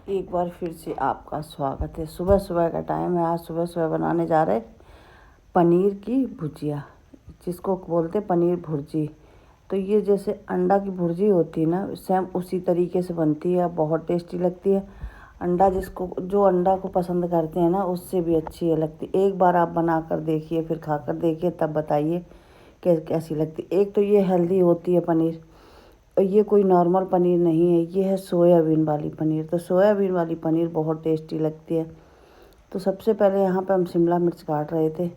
एक बार फिर से आपका स्वागत है। सुबह सुबह का टाइम है। आज सुबह सुबह बनाने जा रहे पनीर की भुजिया, जिसको बोलते पनीर भुर्जी। तो ये जैसे अंडा की भुर्जी होती है ना, सेम उसी तरीके से बनती है। बहुत टेस्टी लगती है। जो अंडा को पसंद करते हैं ना, उससे भी अच्छी लगती। एक बार आप बना कर देखिए, फिर खा कर देखिए, तब बताइए कैसी लगती। एक तो ये हेल्दी होती है पनीर, और ये कोई नॉर्मल पनीर नहीं है, ये है सोयाबीन वाली पनीर। तो सोयाबीन वाली पनीर बहुत टेस्टी लगती है। तो सबसे पहले यहाँ पे हम शिमला मिर्च काट रहे थे,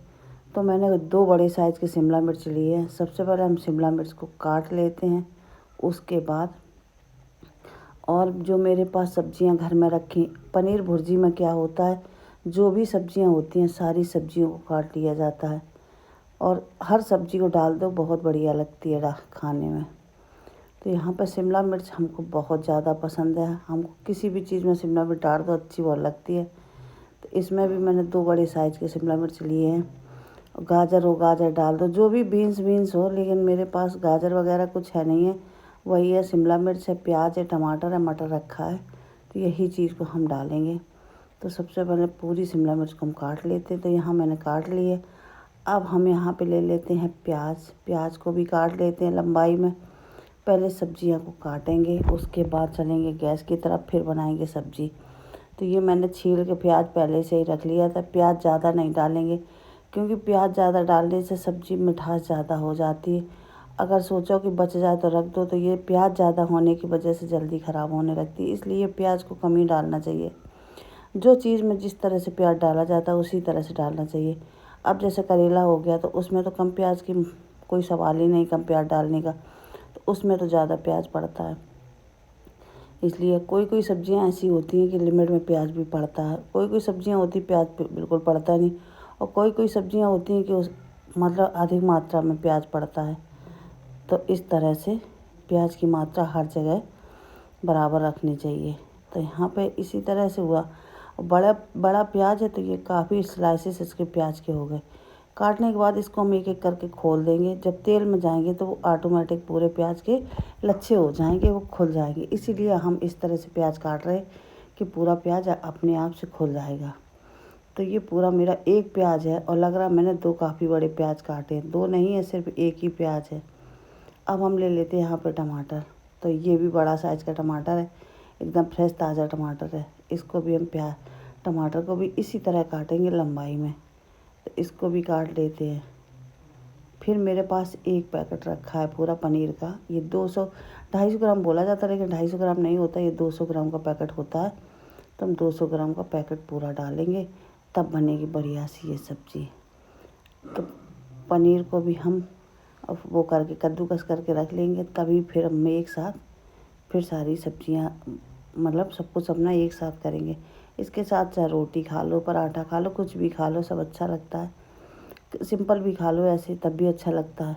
तो मैंने 2 बड़े साइज़ की शिमला मिर्च ली है। सबसे पहले हम शिमला मिर्च को काट लेते हैं। उसके बाद और जो मेरे पास सब्जियां घर में रखी, पनीर भुर्जी में क्या होता है, जो भी सब्जियां होती हैं सारी सब्जियों को काट लिया जाता है, और हर सब्जी को डाल दो, बहुत बढ़िया लगती है खाने में। तो यहाँ पर शिमला मिर्च हमको बहुत ज़्यादा पसंद है। हमको किसी भी चीज़ में शिमला मिर्च डाल दो, अच्छी बहुत लगती है। तो इसमें भी मैंने 2 बड़े साइज़ के शिमला मिर्च लिए हैं। और गाजर डाल दो, जो भी बीन्स हो, लेकिन मेरे पास गाजर वगैरह कुछ है नहीं है। वही है, शिमला मिर्च है, प्याज है, टमाटर है, मटर रखा है। तो यही चीज़ को हम डालेंगे। तो सबसे पहले पूरी शिमला मिर्च को हम काट लेते हैं। तो यहाँ मैंने काट लिए। अब हम यहाँ पे ले लेते हैं प्याज को भी काट लेते हैं लंबाई में। पहले सब्जियां को काटेंगे, उसके बाद चलेंगे गैस की तरफ, फिर बनाएंगे सब्जी। तो ये मैंने छील के प्याज पहले से ही रख लिया था। प्याज ज़्यादा नहीं डालेंगे, क्योंकि प्याज ज़्यादा डालने से सब्जी मिठास ज़्यादा हो जाती है। अगर सोचो कि बच जाए तो रख दो, तो ये प्याज ज़्यादा होने की वजह से जल्दी ख़राब होने लगती है। इसलिए प्याज को कम ही डालना चाहिए। जो चीज़ में जिस तरह से प्याज डाला जाता है उसी तरह से डालना चाहिए। अब जैसे करेला हो गया, तो उसमें तो कम प्याज की कोई सवाल ही नहीं, कम प्याज डालने का। तो उसमें तो ज़्यादा प्याज पड़ता है। इसलिए कोई कोई सब्जियां ऐसी होती हैं कि लिमिट में प्याज भी पड़ता है। कोई कोई सब्जियां होती प्याज बिल्कुल पड़ता नहीं। और कोई कोई सब्जियां होती हैं कि उस मतलब अधिक मात्रा में प्याज पड़ता है। तो इस तरह से प्याज की मात्रा हर जगह बराबर रखनी चाहिए। तो यहाँ पे इसी तरह से हुआ। बड़ा बड़ा प्याज है, तो ये काफ़ी स्लाइसेस इसके प्याज के हो गए। काटने के बाद इसको हम एक एक करके खोल देंगे। जब तेल में जाएंगे तो वो ऑटोमेटिक पूरे प्याज के लच्छे हो जाएंगे, वो खुल जाएंगे। इसीलिए हम इस तरह से प्याज काट रहे हैं कि पूरा प्याज अपने आप से खुल जाएगा। तो ये पूरा मेरा एक प्याज है, और लग रहा मैंने 2 काफ़ी बड़े प्याज काटे हैं। 2 नहीं है, सिर्फ एक ही प्याज है। अब हम ले लेते हैं यहाँ पे टमाटर। तो ये भी बड़ा साइज़ का टमाटर है, एकदम फ्रेश ताज़ा टमाटर है। इसको भी हम टमाटर को भी इसी तरह काटेंगे लंबाई में। तो इसको भी काट लेते हैं। फिर मेरे पास एक पैकेट रखा है पूरा पनीर का। ये 250 ग्राम बोला जाता है, लेकिन 250 ग्राम नहीं होता, ये 200 ग्राम का पैकेट होता है। तो हम 200 ग्राम का पैकेट पूरा डालेंगे, तब बनेगी बढ़िया सी ये सब्ज़ी। तो पनीर को भी हम अब वो करके कद्दूकस करके रख लेंगे। तभी फिर हम एक साथ फिर सारी सब्जियां, मतलब सब कुछ अपना एक साथ करेंगे। इसके साथ चाहे रोटी खा लो, पराठा खा लो, कुछ भी खा लो, सब अच्छा लगता है। सिंपल भी खा लो ऐसे, तब भी अच्छा लगता है।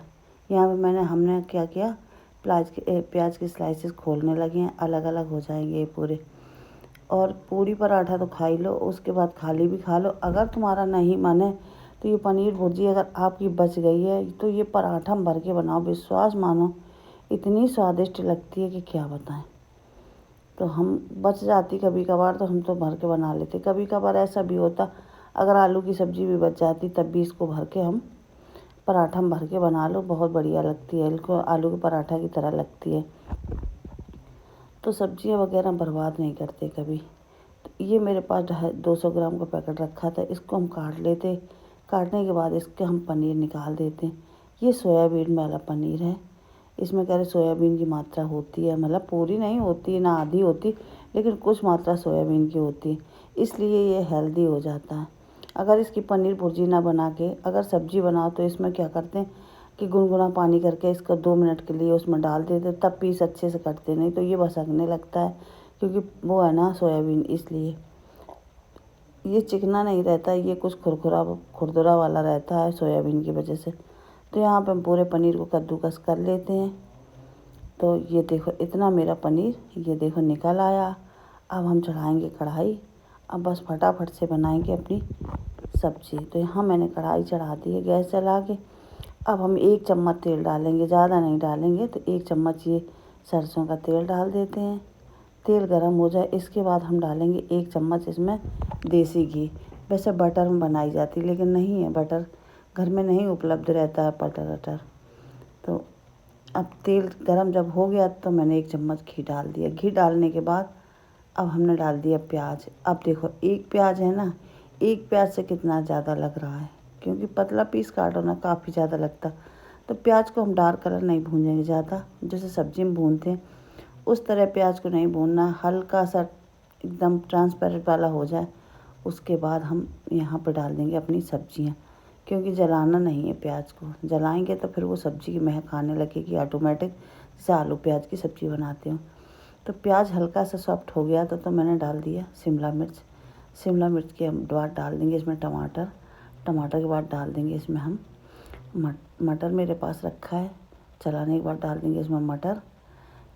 यहाँ पे हमने क्या किया, प्याज के स्लाइसेस खोलने लगे हैं, अलग अलग हो जाएंगे ये पूरे। और पूरी पराठा तो खा ही लो, उसके बाद खाली भी खा लो। अगर तुम्हारा नहीं मन है, तो ये पनीर भुर्जी अगर आपकी बच गई है, तो ये पराठा भर के बनाओ, विश्वास मानो इतनी स्वादिष्ट लगती है कि क्या बताएं। तो हम बच जाती कभी कभार, तो हम तो भर के बना लेते। कभी कभार ऐसा भी होता, अगर आलू की सब्ज़ी भी बच जाती, तब भी इसको भर के हम पराठा में भर के बना लो, बहुत बढ़िया लगती है। इनको आलू के पराठा की तरह लगती है। तो सब्जियां वगैरह बर्बाद नहीं करते कभी। तो ये मेरे पास 200 ग्राम का पैकेट रखा था, इसको हम काट लेते। काटने के बाद इसके हम पनीर निकाल देते। ये सोयाबीन वाला पनीर है। इसमें कह रहे सोयाबीन की मात्रा होती है, मतलब पूरी नहीं होती ना आधी होती, लेकिन कुछ मात्रा सोयाबीन की होती है। इसलिए ये हेल्दी हो जाता है। अगर इसकी पनीर भुर्जी ना बना के अगर सब्जी बनाओ, तो इसमें क्या करते हैं कि गुनगुना पानी करके इसको 2 मिनट के लिए उसमें डाल देते, तब पीस अच्छे से कटते। नहीं तो ये बसकने लगता है, क्योंकि वो है ना सोयाबीन, इसलिए ये चिकना नहीं रहता, ये कुछ खुरदुरा वाला रहता है सोयाबीन की वजह से। तो यहाँ पे हम पूरे पनीर को कद्दूकस कर लेते हैं। तो ये देखो इतना मेरा पनीर ये देखो निकल आया। अब हम चढ़ाएंगे कढ़ाई। अब बस फटाफट से बनाएंगे अपनी सब्ज़ी। तो यहाँ मैंने कढ़ाई चढ़ा दी है गैस जला के। अब हम 1 चम्मच तेल डालेंगे, ज़्यादा नहीं डालेंगे। तो 1 चम्मच ये सरसों का तेल डाल देते हैं। तेल गरम हो जाए इसके बाद हम डालेंगे 1 चम्मच इसमें देसी घी। वैसे बटर में बनाई जाती लेकिन नहीं है, बटर घर में नहीं उपलब्ध रहता है बटर वटर। तो अब तेल गरम जब हो गया तो मैंने 1 चम्मच घी डाल दिया। घी डालने के बाद अब हमने डाल दिया प्याज। अब देखो 1 प्याज है ना, 1 प्याज से कितना ज़्यादा लग रहा है, क्योंकि पतला पीस काटो ना काफ़ी ज़्यादा लगता। तो प्याज को हम डार्क कलर नहीं भूनेंगे ज़्यादा, जैसे सब्जी में भूनते हैं उस तरह प्याज को नहीं भूनना, हल्का सा एकदम ट्रांसपेरेंट वाला हो जाए उसके बाद हम यहाँ पर डाल देंगे अपनी सब्जियाँ, क्योंकि जलाना नहीं है प्याज को। जलाएंगे तो फिर वो सब्ज़ी की महक आने लगेगी ऑटोमेटिक, जैसे आलू प्याज की सब्ज़ी बनाते हो। तो प्याज हल्का सा सॉफ्ट हो गया तो मैंने डाल दिया शिमला मिर्च। शिमला मिर्च के बाद डाल देंगे इसमें टमाटर। टमाटर के बाद डाल देंगे इसमें हम मटर मेरे पास रखा है, चलाने के बाद डाल देंगे इसमें मटर,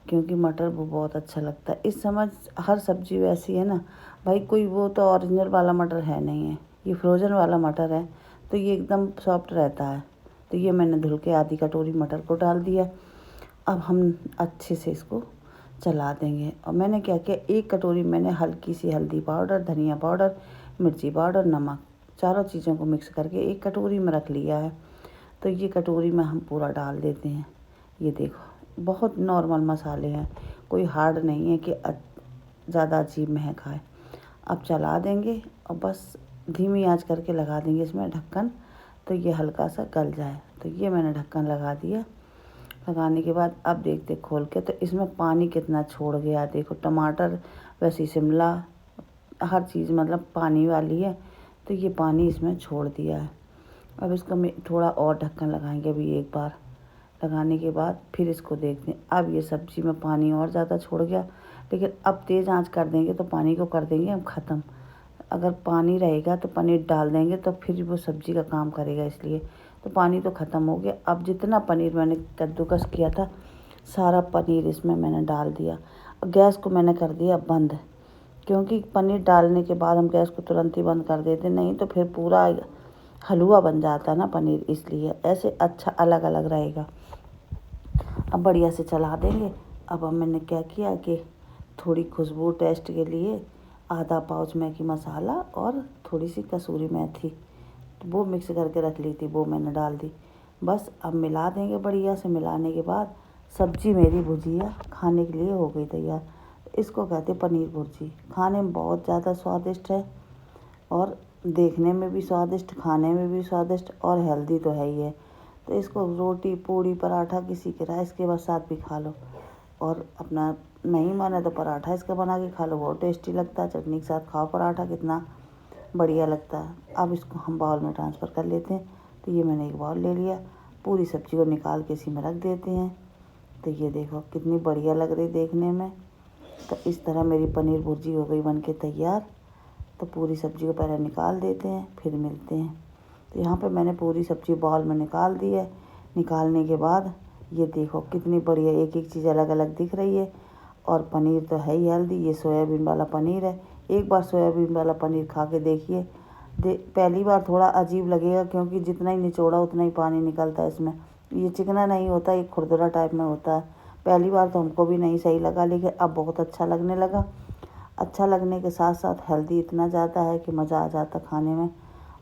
क्योंकि मटर वो बहुत अच्छा लगता है। इस समय हर सब्ज़ी वैसी है ना भाई, कोई वो तो ओरिजिनल वाला मटर है नहीं है, ये फ्रोज़न वाला मटर है, तो ये एकदम सॉफ्ट रहता है। तो ये मैंने धुल के आधी कटोरी मटर को डाल दिया। अब हम अच्छे से इसको चला देंगे। और मैंने क्या किया, 1 कटोरी मैंने हल्की सी हल्दी पाउडर, धनिया पाउडर, मिर्ची पाउडर, नमक, चारों चीज़ों को मिक्स करके 1 कटोरी में रख लिया है। तो ये कटोरी में हम पूरा डाल देते हैं। ये देखो बहुत नॉर्मल मसाले हैं, कोई हार्ड नहीं है कि ज़्यादा अजीब महक आए। अब चला देंगे और बस धीमी आंच करके लगा देंगे इसमें ढक्कन, तो ये हल्का सा गल जाए। तो ये मैंने ढक्कन लगा दिया। लगाने के बाद अब देखते खोल के तो इसमें पानी कितना छोड़ गया, देखो टमाटर वैसे शिमला हर चीज़ मतलब पानी वाली है, तो ये पानी इसमें छोड़ दिया है। अब इसको मैं थोड़ा और ढक्कन लगाएंगे अभी एक बार। लगाने के बाद फिर इसको देखते हैं। अब ये सब्ज़ी में पानी और ज़्यादा छोड़ गया, लेकिन अब तेज़ आंच कर देंगे तो पानी को कर देंगे हम ख़त्म। अगर पानी रहेगा तो पनीर डाल देंगे तो फिर वो सब्ज़ी का काम करेगा, इसलिए तो पानी तो ख़त्म हो गया। अब जितना पनीर मैंने कद्दूकस किया था सारा पनीर इसमें मैंने डाल दिया। गैस को मैंने कर दिया बंद, क्योंकि पनीर डालने के बाद हम गैस को तुरंत ही बंद कर देते, नहीं तो फिर पूरा हलवा बन जाता ना पनीर, इसलिए ऐसे अच्छा अलग अलग रहेगा। अब बढ़िया से चला देंगे। अब मैंने क्या किया कि थोड़ी खुशबू टेस्ट के लिए आधा पाउच मैगी मसाला और थोड़ी सी कसूरी मेथी, तो वो मिक्स करके रख ली थी, वो मैंने डाल दी। बस अब मिला देंगे बढ़िया से। मिलाने के बाद सब्जी मेरी भुजिया खाने के लिए हो गई तैयार। इसको कहते पनीर भुर्जी। खाने में बहुत ज़्यादा स्वादिष्ट है और देखने में भी स्वादिष्ट, खाने में भी स्वादिष्ट और हेल्दी तो है ही है। तो इसको रोटी पूड़ी पराठा किसी के राइस के साथ भी खा लो, और अपना नहीं माने तो पराठा इसका बना के खा लो, बहुत टेस्टी लगता है। चटनी के साथ खाओ पराठा, कितना बढ़िया लगता है। अब इसको हम बाउल में ट्रांसफ़र कर लेते हैं। तो ये मैंने एक बाउल ले लिया, पूरी सब्ज़ी को निकाल के इसी में रख देते हैं। तो ये देखो कितनी बढ़िया लग रही देखने में। तो इस तरह मेरी पनीर भुर्जी हो गई बन के तैयार। तो पूरी सब्ज़ी को पहले निकाल देते हैं, फिर मिलते हैं। तो यहाँ पे मैंने पूरी सब्ज़ी बाउल में निकाल दी है। निकालने के बाद ये देखो कितनी बढ़िया एक एक चीज़ अलग अलग दिख रही है। और पनीर तो है ही हेल्दी, ये सोयाबीन वाला पनीर है। एक बार सोयाबीन वाला पनीर खा के देखिए। पहली बार थोड़ा अजीब लगेगा, क्योंकि जितना ही निचोड़ा उतना ही पानी निकलता है इसमें। ये चिकना नहीं होता, ये खुरदुरा टाइप में होता है। पहली बार तो हमको भी नहीं सही लगा, लेकिन अब बहुत अच्छा लगने लगा। अच्छा लगने के साथ साथ हेल्दी इतना ज़्यादा है कि मज़ा आ जाता खाने में,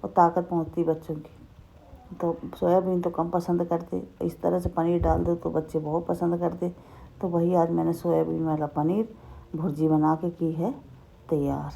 और ताकत पहुँचती बच्चों की। तो सोयाबीन तो कम पसंद करते, इस तरह से पनीर डाल दो तो बच्चे बहुत पसंद करते। तो वही आज मैंने सोयाबीन वाला पनीर भुर्जी बना के की है तैयार।